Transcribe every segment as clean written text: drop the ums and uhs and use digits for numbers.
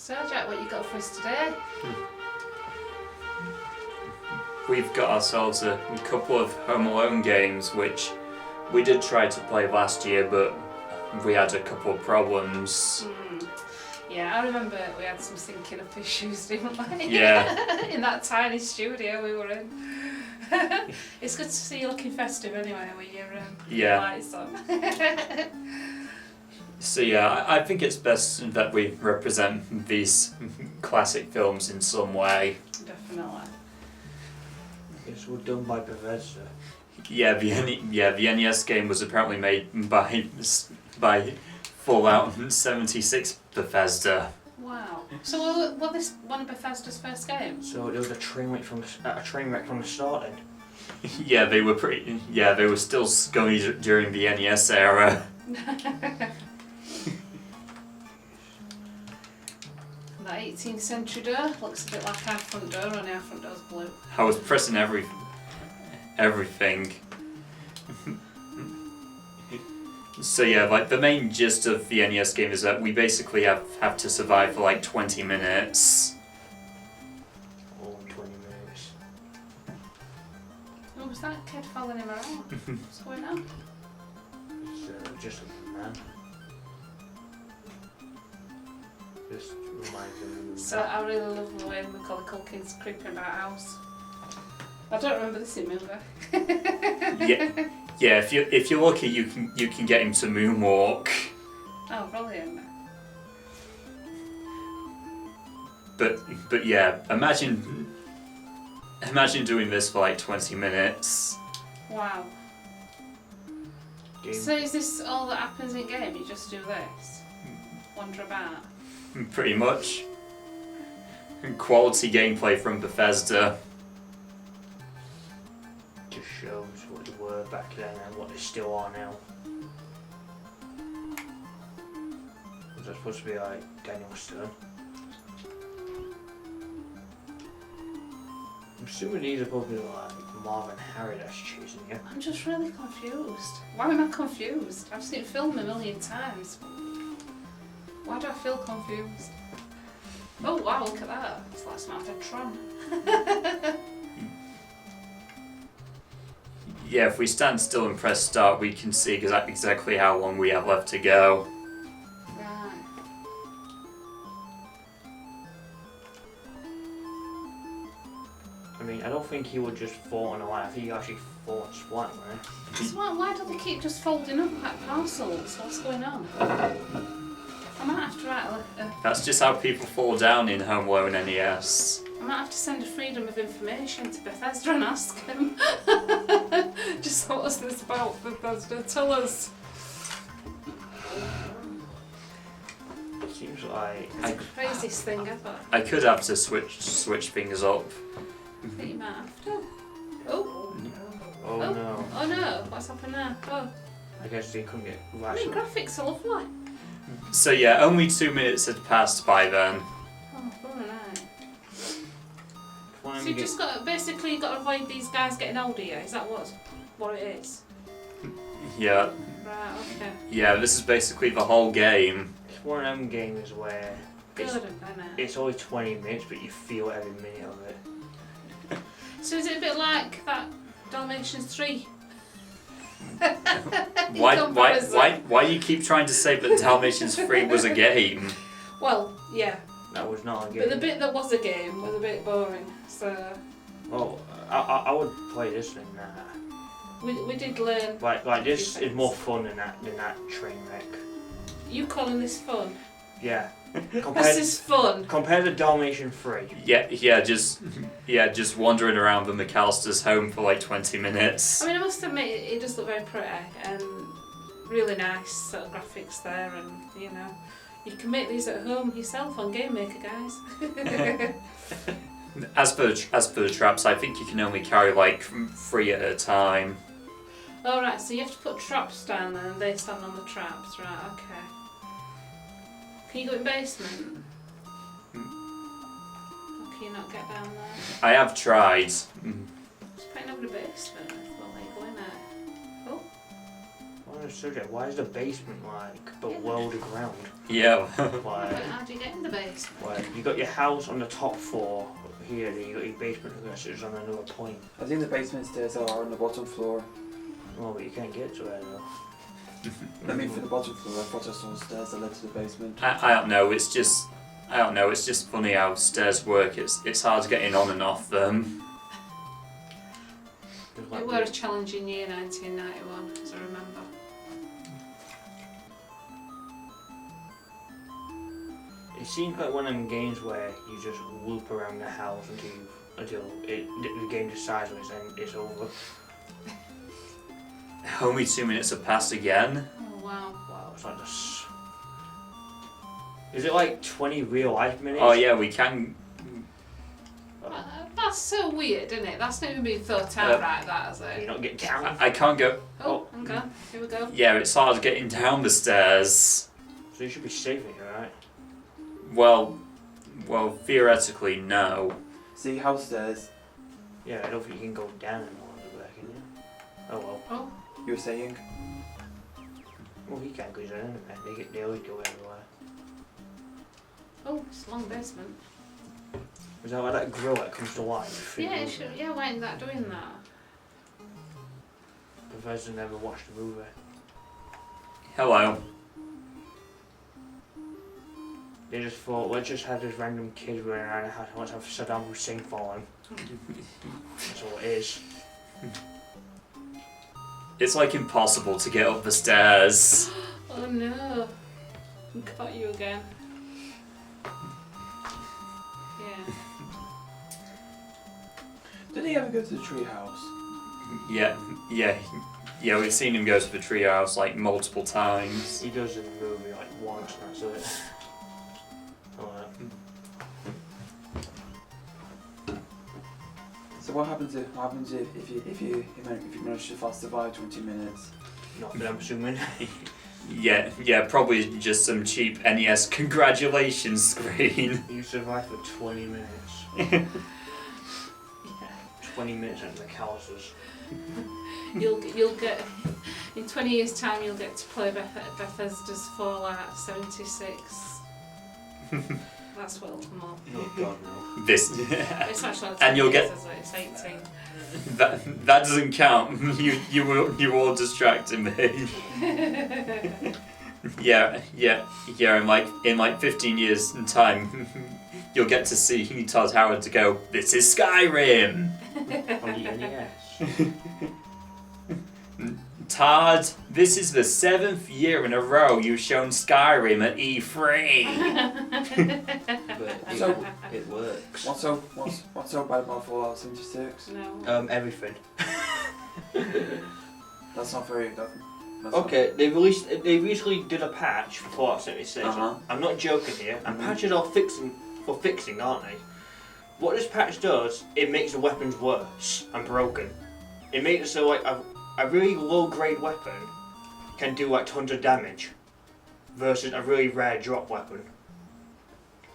So Jack, what you got for us today? We've got ourselves a couple of Home Alone games which we did try to play last year, but we had a couple of problems. Yeah, I remember we had some syncing up issues, didn't we? Yeah. In that tiny studio we were in. It's good to see you looking festive anyway with your lights on. So yeah, I think it's best that we represent these classic films in some way. Definitely. It's all done by Bethesda. Yeah, the NES game was apparently made by Fallout 76 Bethesda. Wow. So was this one of Bethesda's first games? So it was a train wreck from the start then. Yeah, they were pretty. Yeah, they were still scummy during the NES era. That 18th century door looks a bit like our front door, only our front door's blue. I was pressing everything. So yeah, like the main gist of the NES game is that we basically have to survive for like 20 minutes. Oh, 20 minutes. Oh, was that kid following him around? What's going on? It's just a man. Just reminds me of So I really love the way Macaulay Culkin's creeping about a house. I don't remember this in movie. Yeah. If you're lucky, you can get him to moonwalk. Oh, brilliant. But yeah, imagine doing this for like 20 minutes. Wow. game. So is this all that happens in game? You just do this? Wander about? Pretty much. Quality gameplay from Bethesda. Just shows what they were back then and what they still are now. Was that supposed to be like Daniel Stern? I'm assuming these are probably like Marvin Harry that's chasing you. I'm just really confused. Why am I confused? I've seen film a million times. Why do I feel confused? Oh wow, look at that. It's like Smart Tron. Yeah, if we stand still and press start, we can see exactly how long we have left to go. Right. I mean, I don't think he would just fall on a line. I think he actually fall and splat, right? So why do they keep just folding up like parcels? What's going on? I might have to write That's just how people fall down in Home Alone NES. I might have to send a Freedom of Information to Bethesda and ask him. Just what's this about, Bethesda? Tell us. It seems like It's the craziest thing ever. I could have to switch things up. I think you might have to. Oh. oh no. Oh no, what's happened there? Oh. I guess they couldn't get I right. mean, graphics are lovely. So yeah, only 2 minutes had passed by then. Oh, very nice. So Finally you just got basically got to avoid these guys getting older. Yeah, is that what it is? Yeah. Right. Okay. Yeah, this is basically the whole game. It's one of them games where Good, it's, isn't it? it's only 20 minutes, but you feel every minute of it. So is it a bit like that Dalmatians 3? Why you keep trying to say that Dalmatians 3 was a game? Well, yeah. That was not a game. But the bit that was a game was a bit boring. So Well, I would play this than that. we did learn. Like this few is more fun than that train wreck. You calling this fun? Yeah. This is fun. Compared to Dalmatian 3. Yeah, just wandering around the McAllister's home for like 20 minutes. I mean, I must admit, it does look very pretty and really nice sort of graphics there, and you know, you can make these at home yourself on Game Maker, guys. As for the traps, I think you can only carry like 3 at a time. All right, so you have to put traps down there, and they stand on the traps, right? Okay. Can you go in basement? Or can you not get down there? I have tried. Just putting over the basement. Well, like, go in there. Oh. Why subject. Why is the basement like below the ground? Yeah. Like, How do you get in the basement? like you got your house on the top floor here, then you got your basement which is on another point. I think the basement stairs are on the bottom floor. Well, but you can't get to it though. I mean, for the bottom floor, I thought I saw stairs that led to the basement. I don't know. It's just funny how stairs work. It's hard getting on and off them. It were a challenging year, 1991, as I remember. It seems like one of them games where you just loop around the house until the game decides when it's over. Only 2 minutes have passed again. Oh wow. Wow, it's like this. Is it like 20 real life minutes? Oh yeah, we can. That's so weird, isn't it? That's not even been thought out right, that, has You're it? not getting down. I can't go. Oh, okay. Here we go. Yeah, it's hard getting down the stairs. So you should be safe here, right? Well, theoretically, no. See, house stairs, Yeah, I don't think you can go down and all the way, can you? Oh well. Oh, you were saying? Well, he can't go down anyway. They always go everywhere. oh, it's a long basement. Is that like that grill that comes to life? Yeah, sure. Yeah, why isn't that doing that? Professor never watched the movie. Hello. They just thought, let's just have this random kid running around the house and let's have Saddam Hussein for him. That's all it is. It's like impossible to get up the stairs. Oh no. Caught you again. Yeah. Did he ever go to the tree house? Yeah. We've seen him go to the treehouse like multiple times. He does in the movie like once and that's it. So what happens if you manage to fast survive 20 minutes? Nothing, I'm assuming. Yeah, probably just some cheap NES congratulations screen. You survived for 20 minutes. Yeah. 20 minutes at the calluses. You'll get in 20 years' time. You'll get to play Bethesda's Fallout 76. That's what'll come up. Oh god no. This. It's actually And you'll get- it's 18. That doesn't count. You will distracting me. Yeah. In like 15 years in time, you'll get to see Todd Howard to go. This is Skyrim. On the NES. Todd, this is the 7th year in a row you've shown Skyrim at E3. But So- it works. What's so bad about Fallout 76? No. Everything. That's not very. That's Okay, they recently did a patch for Fallout 76. Uh-huh. I'm not joking here. And Mhm. patches are fixing, aren't they? What this patch does, it makes the weapons worse and broken. It makes it so like a really low grade weapon can do like tons of damage versus a really rare drop weapon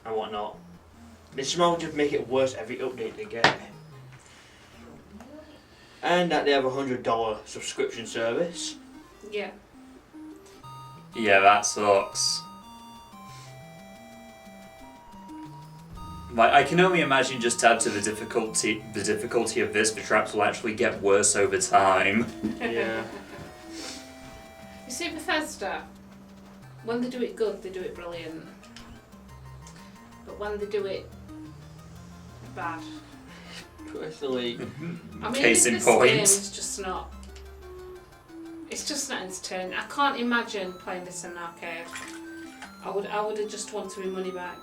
and whatnot. They somehow just make it worse every update they get. And that they have a $100 subscription service. Yeah. Yeah, that sucks. Like, I can only imagine just add to the difficulty of this, the traps will actually get worse over time. Yeah. You see, Bethesda, when they do it good, they do it brilliant. But when they do it bad, Personally, I mean, Case in this point. game is just not. It's just not entertaining. I can't imagine playing this in an arcade. I would have just wanted my money back.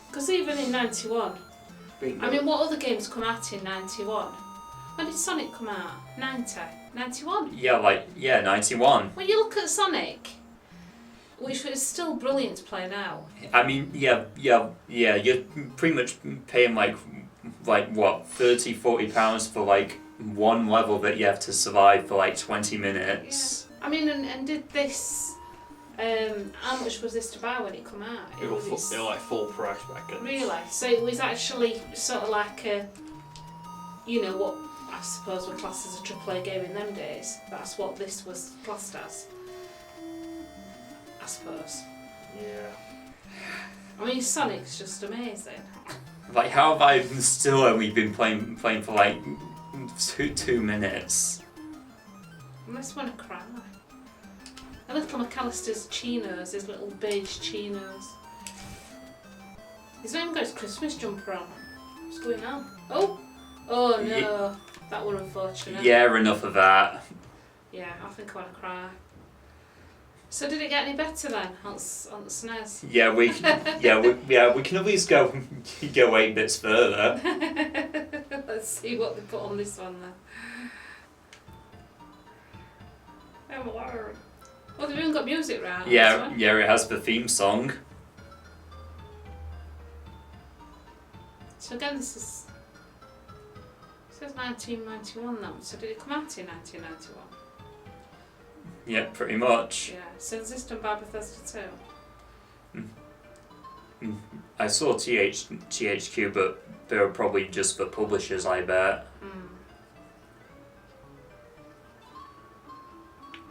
Because even in '91, I mean, what other games come out in '91? When did Sonic come out? 91. Yeah, 91. When you look at Sonic, which is still brilliant to play now. I mean, yeah, you're pretty much paying like what, £30-40 for like one level that you have to survive for like 20 minutes. Yeah. I mean, and did this? How much was this to buy when it come out? it was like full price back then. Really? So it was actually sort of like a, you know, what I suppose were classed as a AAA game in them days. That's what this was classed as. I suppose. Yeah. I mean, Sonic's just amazing. Like, how have I still only been playing for like 2 minutes? I just want to cry. A little McAllister's chinos, his little beige chinos. He's not even got his Christmas jumper on. What's going on? Oh! Oh no! That were unfortunate. Yeah, enough of that. Yeah, I think I want to cry. So did it get any better then on the SNES? Yeah, we can at least go 8 bits further. Let's see what they put on this one then. Oh, they've even got music right. Yeah, it has the theme song. So again, this is. It says 1991 now. So did it come out in 1991? Yeah, pretty much. Yeah. So is this done by Bethesda too? I saw THQ, but they were probably just for publishers, I bet.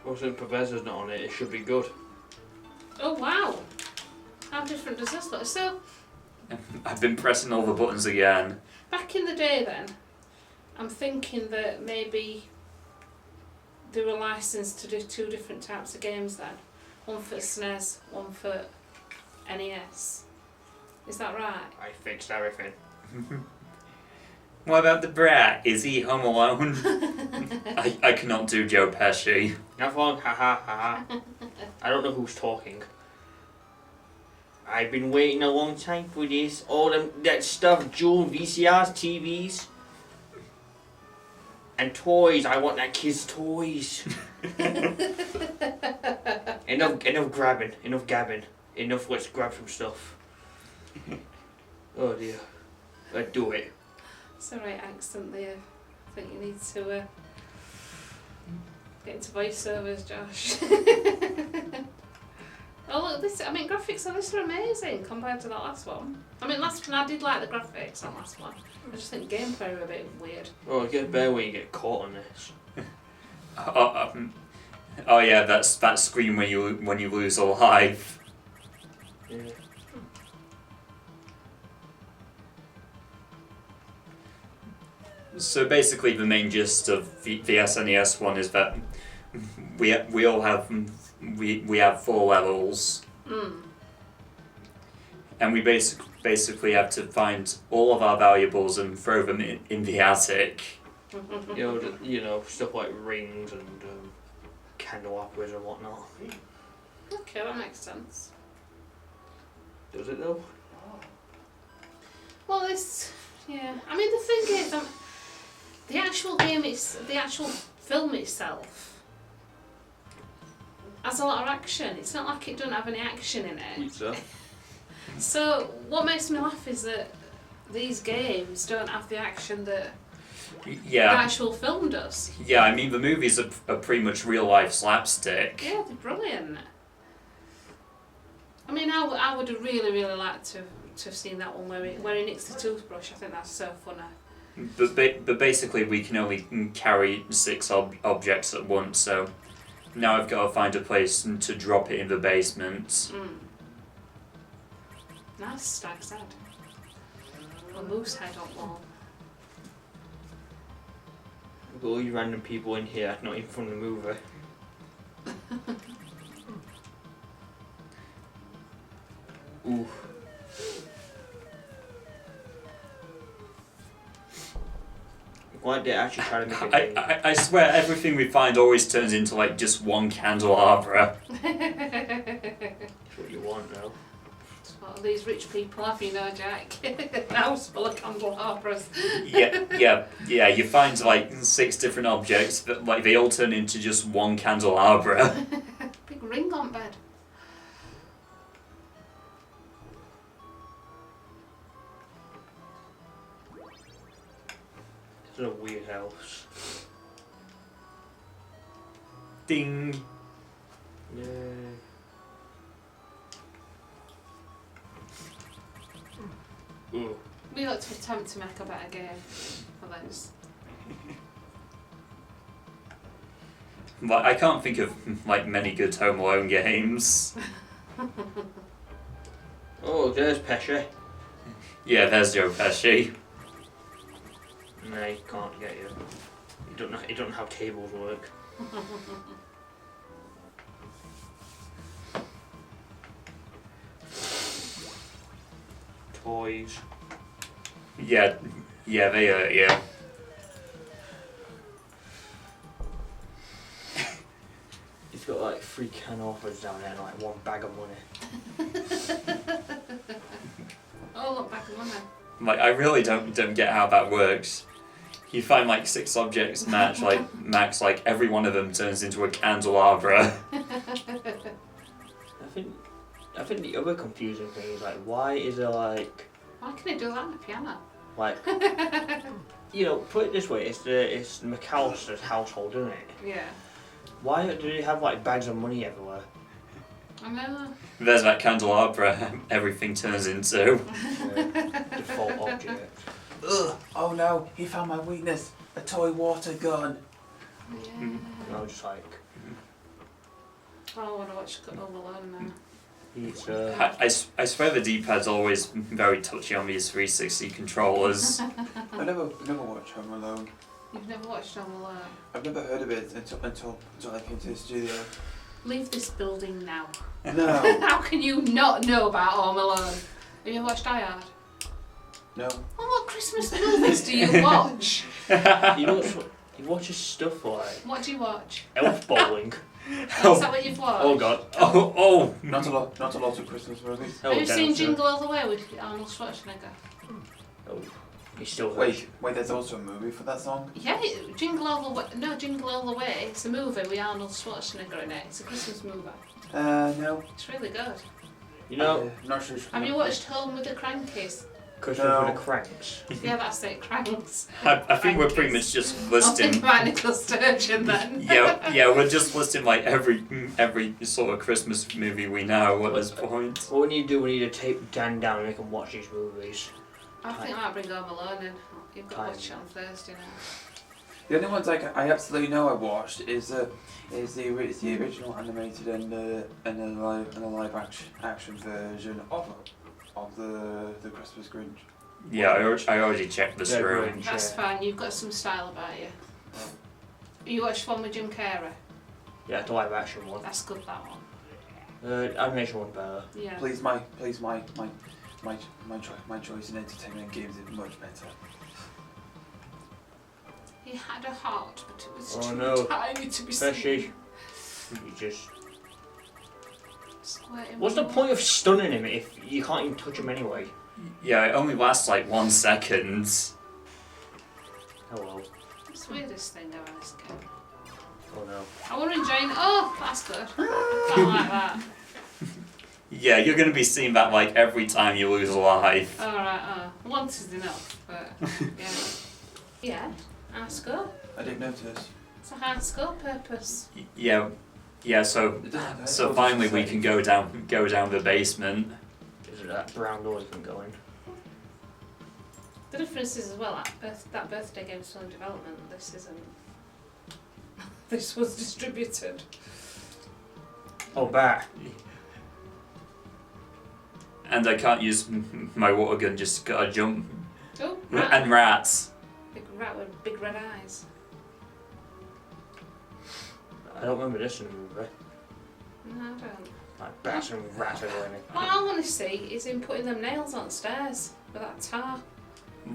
Well, since Bethesda's not on it, it should be good. Oh wow! How different does this look? So I've been pressing all the buttons again. back in the day then, I'm thinking that maybe they were licensed to do 2 different types of games then. One for SNES, one for NES. Is that right? I fixed everything. What about the brat? Is he home alone? I cannot do Joe Pesci. Not long, ha ha ha ha. I don't know who's talking. I've been waiting a long time for this. All that stuff, jewel VCRs, TVs, and toys. I want that kid's toys. enough grabbing, enough gabbing, enough. Let's grab some stuff. Oh dear, let's do it. It's alright accent there. I think you need to get into voiceovers, Josh. Oh look, this. I mean, graphics on this are amazing compared to that last one. I mean, last one I did like the graphics on last one. I just think gameplay were a bit weird. Oh, it gets better when you get caught on this. Oh yeah, that's that scream when you lose a life. Yeah. So basically, the main gist of the SNES one is that we all have we have 4 levels, and we basically have to find all of our valuables and throw them in the attic. You know, stuff like rings and candelabras and whatnot. Okay, that makes sense. Does it though? Well, this, yeah. I mean, the thing is, the actual game the actual film itself has a lot of action. It's not like it doesn't have any action in it. Pizza. So what makes me laugh is that these games don't have the action that the actual film does. Yeah, I mean the movies are pretty much real life slapstick. Yeah, they're brilliant. I mean, I would have really liked to have seen that one where he nicks the toothbrush. I think that's so funny. But basically we can only carry 6 objects at once, so now I've got to find a place to drop it in the basement. Nice stag's head. A moose head on wall. With all you random people in here, not even from the movie. Ooh. Why they actually try to make it big? I swear everything we find always turns into like just one candelabra. That's what you want now. That's what these rich people have, you know, Jack. A house full of candelabras. Yeah. You find like 6 different objects, but like they all turn into just one candelabra. Big ring on bed. It's a weird house. Ding. Yay. Ooh. We ought to attempt to make a better game for those. Like, I can't think of like many good Home Alone games. Oh, there's Pesci. Yeah, there's Joe Pesci. No, he can't get you. He don't know how cables work. Toys. Yeah, they hurt you. He's got like 3 can offers down there and like 1 bag of money. Oh, look, back of money. Like, I really don't get how that works. You find like 6 objects match, like max, like every one of them turns into a candelabra. I think the other confusing thing is like, why is there like Why can he do that on the piano? like you know, put it this way, it's McAllister's household, isn't it? Yeah. Why do they have like bags of money everywhere? I know. There's that candelabra everything turns into. Default object. Ugh! Oh no, he found my weakness. A toy water gun. Yeah. And I was just like, Oh, I want to watch Home Alone now. it's I swear the D-pad's always very touchy on these 360 controllers. I never watched Home Alone. You've never watched Home Alone? I've never heard of it until I came to the studio. Leave this building now. No. How can you not know about Home Alone? Have you ever watched Die Hard? No. Well, what Christmas movies do you watch? he watches stuff like What do you watch? elf bowling. Is that what you've watched? Oh god. Oh! Not a lot of Christmas movies. Oh, Have you seen Dinosaur. Jingle All the Way with Arnold Schwarzenegger? Oh, he still Wait, there's also a movie for that song? Yeah, Jingle All the Way. No, Jingle All the Way. It's a movie with Arnold Schwarzenegger in it. It's a Christmas movie. No. It's really good. You know, Not sure. Have you watched Home with the Crankies? Christmas No. with the Cranks. Yeah, that's it, Cranks. I think we're pretty much just I'll listing. think about Nicola Sturgeon then. Yeah, we're just listing like every sort of Christmas movie we know at this point. What we need to do, we need to tape Dan down and make him watch these movies. I think I might bring Home Alone in. You've got to Time. watch it on Thursday now. The only ones I absolutely know I watched is the original animated and the live action version of the Christmas Grinch. Yeah, I already checked this They're room. Grinch, That's yeah. fine, you've got some style about you. You watched one with Jim Carrey? Yeah, the live action one. That's good, that one. Animation one's better. Yeah. Please, my choice in entertainment games is much better. He had a heart, but it was Oh, too no. tiny to be Pesci. seen. You just. Squirt him What's the more. point of stunning him if you can't even touch him anyway? Yeah, it only lasts like 1 second. Hello. It's the weirdest thing about this game. Oh no. I want to enjoy. Oh, that's good. I don't like that. Yeah, you're gonna be seeing that like every time you lose a life. Alright, once is enough, but yeah. Yeah, high score. I didn't notice. It's a high score purpose. Yeah, so It doesn't so finally we can go down the basement. Is it that brown door you can go in? The difference is as well, that birthday game's still in development, this isn't. This was distributed. Oh, bat. And I can't use my water gun, just gotta jump. Oh, And rats. Big rat with big red eyes. I don't remember this in the movie. No, I don't. Like bats and rats everywhere. What I want to see is him putting them nails on stairs with that tar.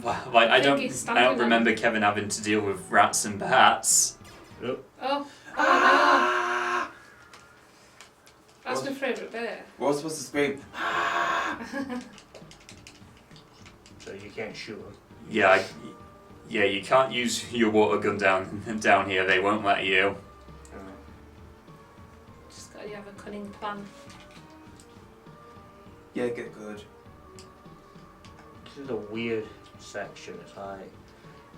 Like I I think don't he's standing on- remember Kevin having to deal with rats and bats. Oh no! That's my favourite bit. We're supposed to scream. So you can't shoot them. Yeah, you can't use your water gun down here. They won't let you. Just got to have a cunning plan. Yeah, get good. This is a weird section. It's like,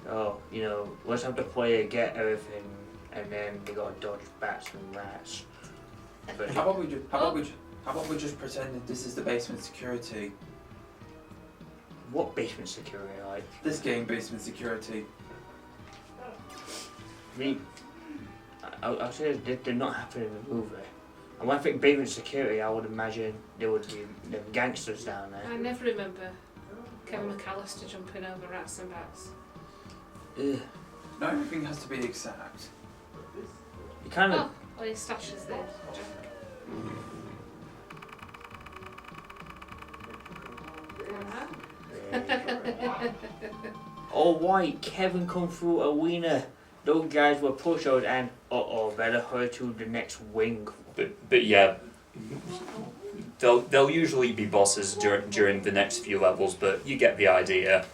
oh, you know, let's have the player get everything, and then we gotta dodge bats and rats. But How about we just pretend that this is the basement security? what basement security like? This game basement security. I mean, I'll say this did not happen in the movie. And when I think basement security, I would imagine there would be them gangsters down there. I never remember Kevin McAllister jumping over rats and bats. Ugh. Not everything has to be exact. You kind of. Oh, well, he stashes there, Jack. Oh, why? Kevin come through a wiener. Those guys were pushovers and better hurry to the next wing. But yeah, they'll usually be bosses during the next few levels, but you get the idea.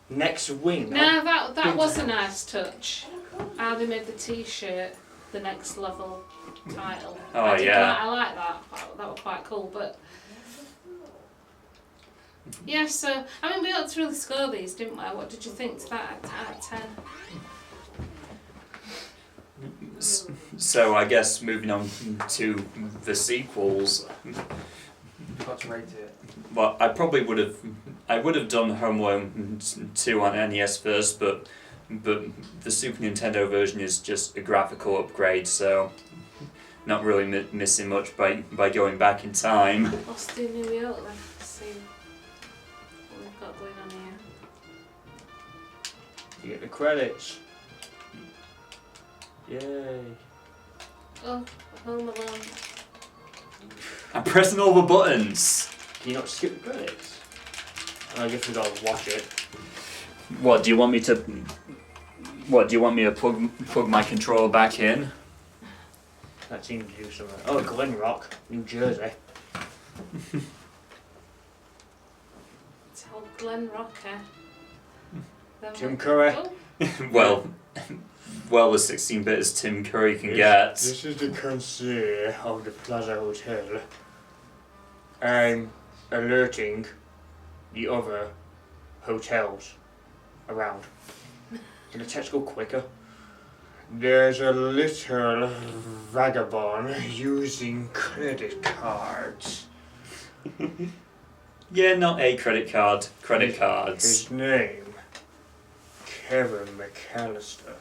Next wing? No, that was a nice touch. How they made the T-shirt the next level title. Oh, I yeah. like that. That was quite cool, but... Yeah, so, I mean, we ought to really score these, didn't we? What did you think to that out of 10? So I guess moving on to the sequels. Got to rate it. Well, I would have done Home Alone 2 on NES first, but the Super Nintendo version is just a graphical upgrade, so not really missing much by going back in time. Let's do New York then. Let's see what we've got going on here. You get the credits. Yay. Oh, Home Alone. I'm pressing all the buttons. Can you not skip the credits? I guess we gotta watch it. What do you want me to? What do you want me to plug my controller back in? That seemed to do something. Oh, Glen Rock, New Jersey. Tell Glen Rocker. Tim Curry. Oh, well as 16-bit as Tim Curry can get. This is the concierge of the Plaza Hotel. I'm alerting the other hotels around. Can the text go quicker? There's a little vagabond using credit cards. Yeah, not a credit card. Credit cards. His name, Kevin McAllister.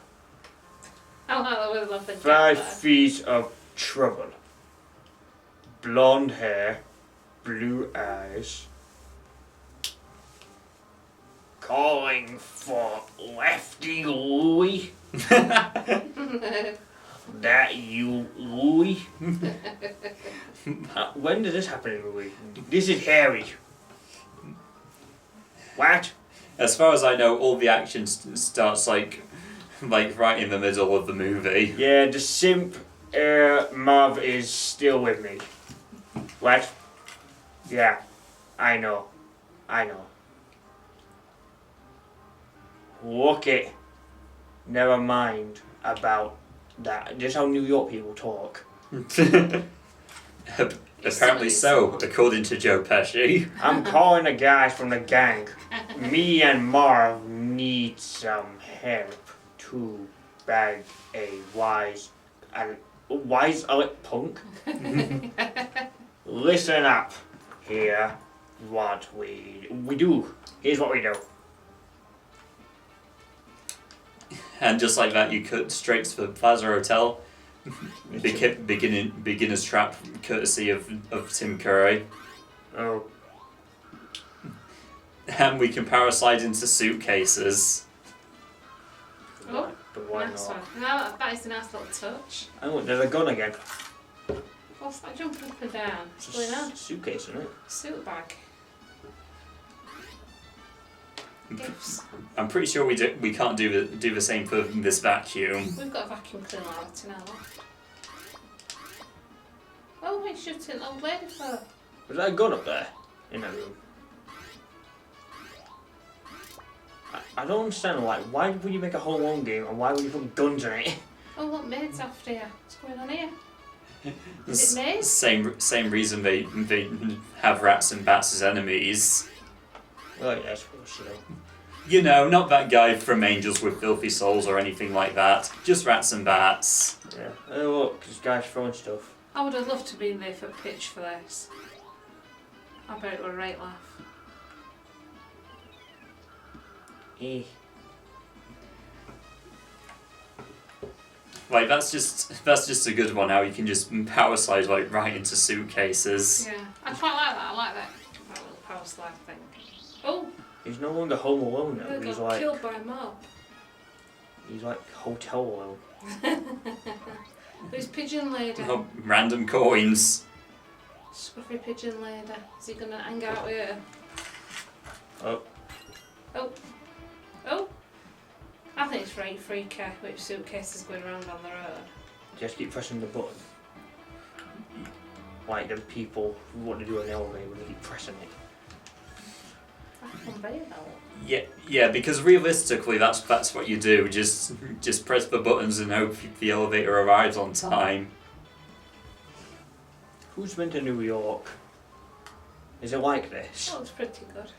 I would love the 5 gap feet of trouble. Blonde hair, blue eyes. Calling for Lefty Louie. there. That you, Louie? When did this happen in Louie? This is Harry. What? As far as I know, all the action starts like right in the middle of the movie. Yeah, the simp Marv is still with me. What? Yeah, I know. Look it. Never mind about that. This is how New York people talk. Apparently so, according to Joe Pesci. I'm calling the guys from the gang. Me and Marv need some help to bag a wise punk. Listen up. Here, what we do. Here's what we do. And just like that, you cut straight to the Plaza Hotel. Beginner's trap, courtesy of Tim Curry. Oh, And we can parasite into suitcases. Oh, but why nice not? one. No, that is a nice little touch. Oh, there's a gun again. What's that jumping up and down? It's What's going on? a suitcase, isn't it? Suit bag. Gifts. I'm pretty sure we can't do the same for this vacuum. We've got a vacuum cleaner out now. Oh, we're shooting old lady for. Was that a gun up there? In that room? I don't understand, like, why would you make a Home Alone game and why would you put guns in it? Oh, look, Maid's after you. What's going on here? Is it Maid? Same reason they have rats and bats as enemies. Oh, yeah, I suppose so. You know, not that guy from Angels with Filthy Souls or anything like that. Just rats and bats. Yeah. Oh, look, this guy's throwing stuff. I would have loved to be there for pitch for this. I bet it would right laugh. Like that's just a good one. How you can just power slide like right into suitcases. Yeah, I quite like that. I like that little power slide thing. Oh, He's no longer home alone they now. He's got like killed by a mob. hotel alone. Who's Pigeon Lady? Oh, random coins. Scruffy Pigeon Lady. Is he gonna hang out here? Oh. Oh. Oh. I think it's very freaky with suitcases going around on their own. Just keep pressing the button. Like the people who want to do an elevator when they keep pressing it. Like a conveyor belt. Yeah, because realistically, that's what you do. Just press the buttons and hope the elevator arrives on time. Who's been to New York? Is it like this? That looks pretty good.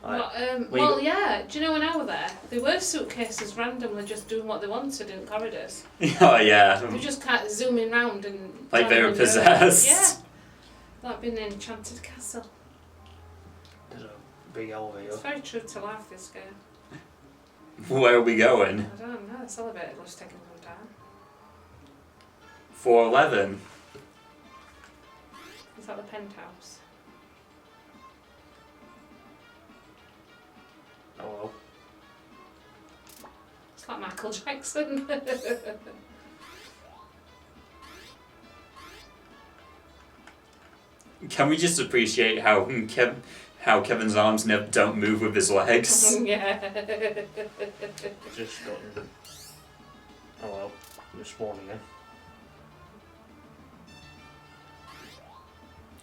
Like, Well, yeah. Do you know when I was there, there were suitcases randomly just doing what they wanted in corridors. Oh yeah. They just kind of zooming round and Like they were landing on your own. possessed. Yeah. Like being in an enchanted castle. there's a big elevator. It's very true to life, this game. Where are we going? I don't know. This elevator looks taking some time. 411. Is that the penthouse? Oh well. It's like Michael Jackson. Can we just appreciate how Kevin's arms don't move with his legs? Yeah. Just gotten. Oh well. You're spawned again.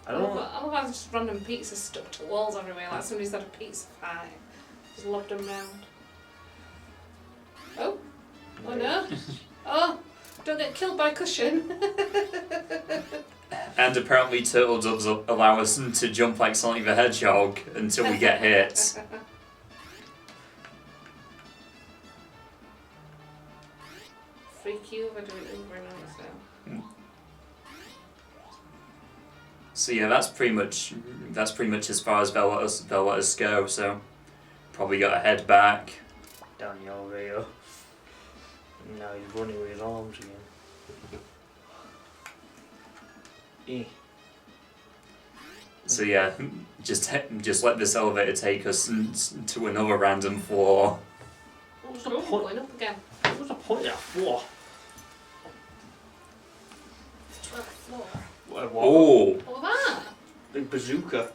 I don't know. I love how just random pizzas stuck to walls everywhere, like somebody's had a pizza fight. Just lobbed them round. Oh. Oh no. Oh. Don't get killed by cushion. And apparently turtle doves allow us to jump like Sonic the Hedgehog until we get hit. Freak you over doing Uber and all now. So yeah, that's pretty much as far as they'll let us go. So probably got to head back. Down the elevator. And now he's running with his arms again. Eh. So yeah, just let this elevator take us to another random floor. What was the Oh, point? going up again. What was the point of that floor? 12th floor. What? Oh, What was that? Big bazooka.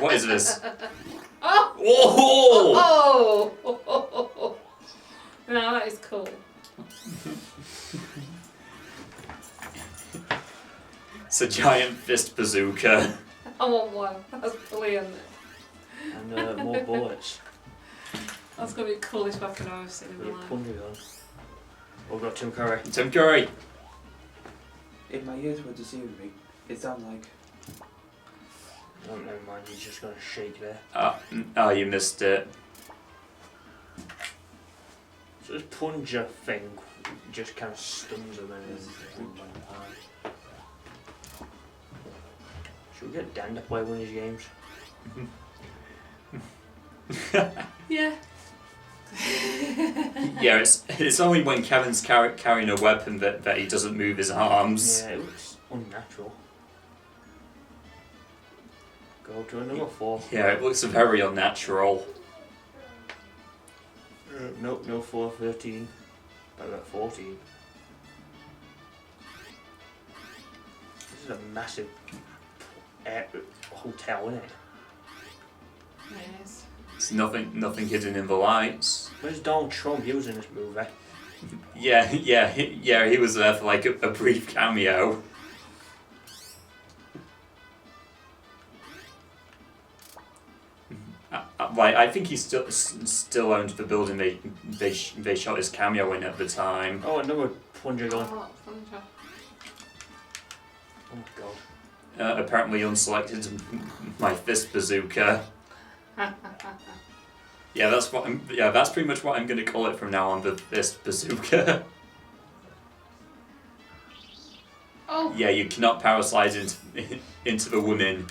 what is this? Oh! Oh! Oh! No, that is cool. It's a giant fist bazooka. I want one. That's brilliant. And more bullets. That's going to be the coolest weapon I've ever seen in With my a life. plunger gun. We've got Tim Curry. Tim Curry. In my ears were deceiving me. It sounded like. Oh, never mind, he's just going to shake there. Oh, you missed it. So this plunger thing just kind of stuns him and is Should we get Dan to play one of these games? Yeah. Yeah, it's only when Kevin's carrying a weapon that he doesn't move his arms. Yeah, it looks unnatural. Go to another floor. Yeah, it looks very unnatural. Nope, no floor 13. But about 14. This is a massive hotel, isn't it? Yes. It's nothing hidden in the lights. Where's Donald Trump? He was in this movie. Yeah, he was there for like a brief cameo. Like I think he still owned the building they shot his cameo in at the time. Oh, another plunger gun. Oh, plunger. Oh my god. Apparently unselected my fist bazooka. Yeah, that's pretty much what I'm gonna call it from now on, the fist bazooka. Oh. Yeah, you cannot power slide into the women.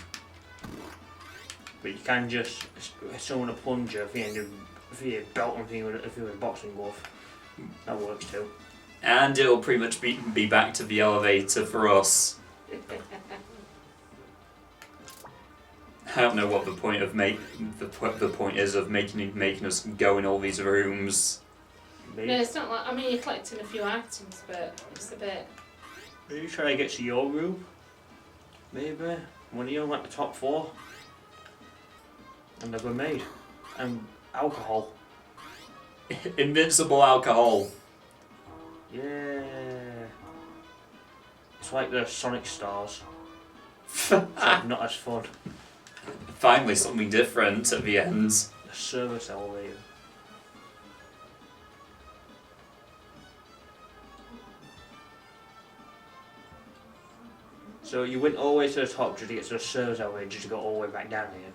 But you can just summon a plunger if you belt on thing with a boxing glove. That works too. And it'll pretty much be back to the elevator for us. I don't know what the point of the point is of making us go in all these rooms. No, it's not like, I mean, you're collecting a few items, but it's a bit... Are you trying to get to your room? Maybe. One of you like the top 4. And never made. And alcohol. Invincible alcohol. Yeah. It's like the Sonic stars. Except not as fun. Finally something different at the end. The service elevator. So you went all the way to the top just to get to the service elevator, just to go all the way back down again.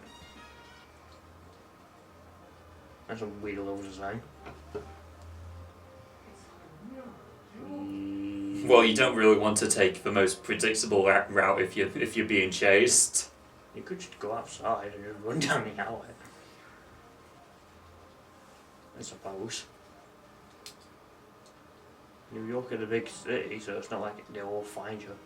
That's a weird little design. Well, you don't really want to take the most predictable route if you're being chased. You could just go outside and just run down the alley. I suppose. New York is a big city, so it's not like they'll all find you.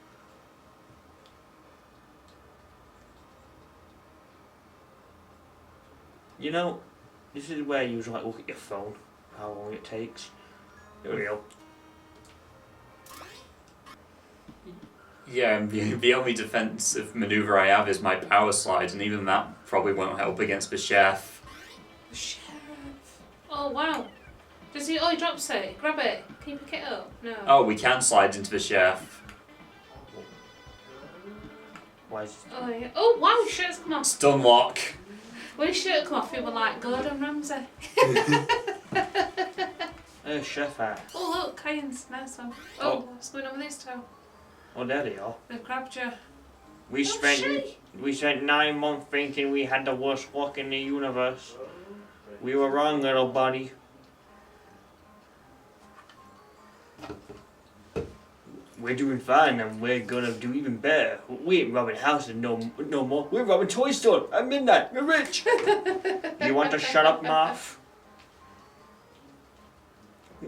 You know, this is where you usually like look at your phone, how long it takes. Here we go. Yeah, and the only defensive maneuver I have is my power slide, and even that probably won't help against the chef. Sheriff. Oh, wow. Does he... Oh, he drops it. Grab it. Can you pick it up? No. Oh, we can slide into the chef. Why is Oh, yeah. Oh, wow, his shirt's come off. Stun lock. When his shirt come off, we were like, Gordon Ramsay. chef hat? Oh, look, Cairns. Nice one. Oh. Oh, what's going on with these two? Oh, there they are. They've grabbed you. We Oh, shit. spent 9 months thinking we had the worst luck in the universe. We were wrong, little buddy. We're doing fine, and we're gonna do even better. We ain't robbing houses no more. We're robbing toy store at midnight. We're rich. You want to shut up, Marv?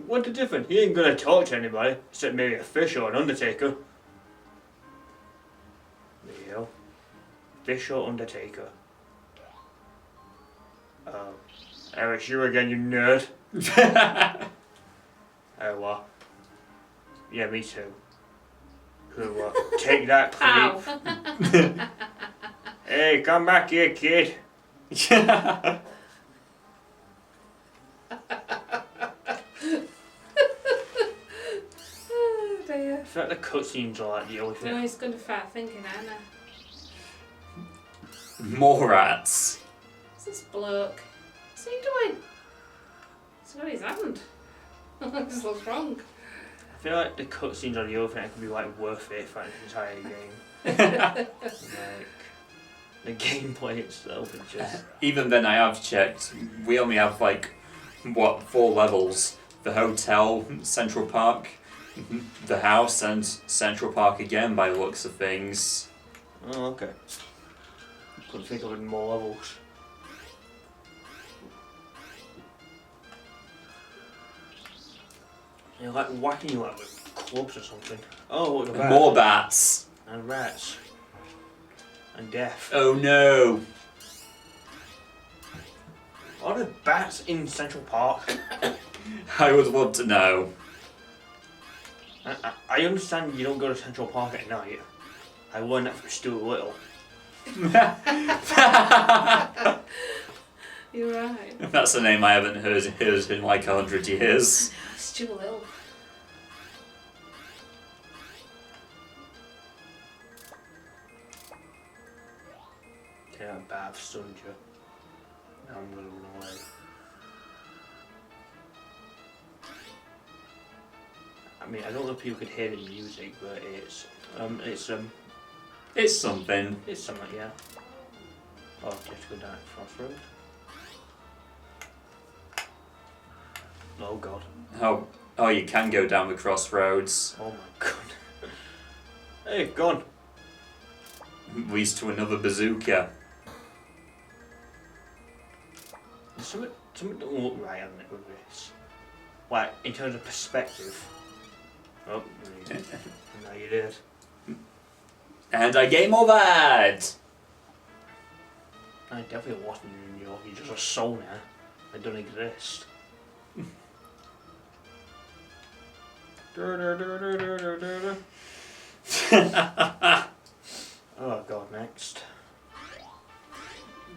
What's the difference? He ain't gonna talk to anybody, except maybe a fish or an undertaker. There you go. Fish or undertaker. Eric, you again, you nerd. Oh, what? Yeah, me too. Who, take that, Ow. please. Hey, come back here, kid. Oh, dear. I feel like the cutscenes are like the only No, thing. he's going to start thinking, Anna. More rats. What's this bloke? What's he doing? He's got his hand. This looks wrong. I feel like the cutscenes on the other thing could be like worth it for an entire game. Like, the gameplay itself is just... Even then, I have checked. We only have like, what, 4 levels. The hotel, Central Park, the house, and Central Park again by the looks of things. Oh, okay. Couldn't think of any more levels. They're like whacking you out with clubs or something. Oh, look at that. More bats. And rats. And death. Oh no. Are there bats in Central Park? I would love to know. I understand you don't go to Central Park at night. I learned that from Stuart Little. You're right. That's a name I haven't heard in like 100 years. Stuart Little. Yeah, bath stunned you. Now I'm gonna run away. I mean, I don't know if people could hear the music, but it's something, yeah. Oh, you have to go down at Crossroad. Oh god. Oh, you can go down the crossroads. Oh my god. Hey, gone. Leads to another bazooka. Something don't look right on it with this. Like, in terms of perspective. Oh, no, you did. And I game over. I definitely wasn't in New York. You're just a soul now. I don't exist.